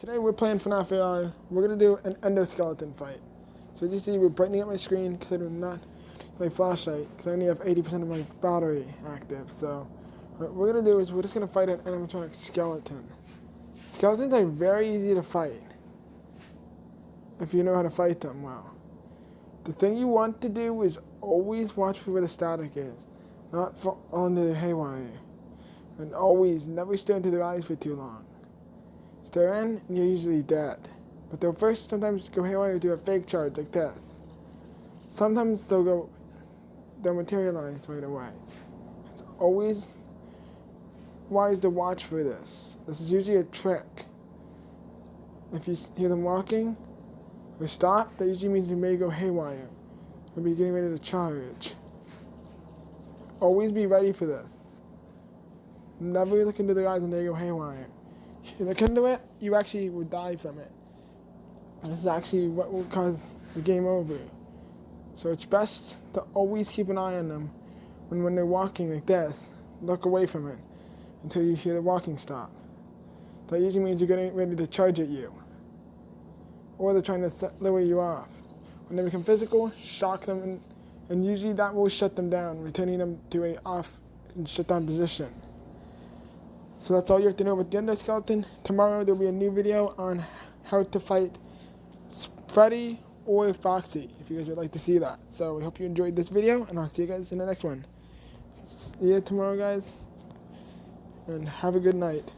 Today we're playing fnaf AI. We're going to do an endoskeleton fight. So as you see, we're brightening up my screen because I do not my flashlight because I only have 80% of my battery active. So what we're going to do is we're just going to fight an animatronic skeleton. Skeletons are very easy to fight if you know how to fight them well. The thing you want to do is always watch for where the static is, not fall into the haywire. And always never stare into their eyes for too long. Stare in, and you're usually dead. But they'll first sometimes go haywire and do a fake charge like this. Sometimes they'll materialize right away. It's always wise to watch for this. This is usually a trick. If you hear them walking or stop, that usually means you may go haywire. You'll be getting ready to charge. Always be ready for this. Never look into their eyes when they go haywire. If you look into it, you actually will die from it. This is actually what will cause the game over. So it's best to always keep an eye on them when they're walking like this. Look away from it until you hear the walking stop. That usually means you're getting ready to charge at you. Or they're trying to lure you off. When they become physical, shock them, and usually that will shut them down, returning them to a off and shut down position. So that's all you have to know about the endoskeleton. Tomorrow there will be a new video on how to fight Freddy or Foxy, if you guys would like to see that. So I hope you enjoyed this video, and I'll see you guys in the next one. See you tomorrow, guys, and have a good night.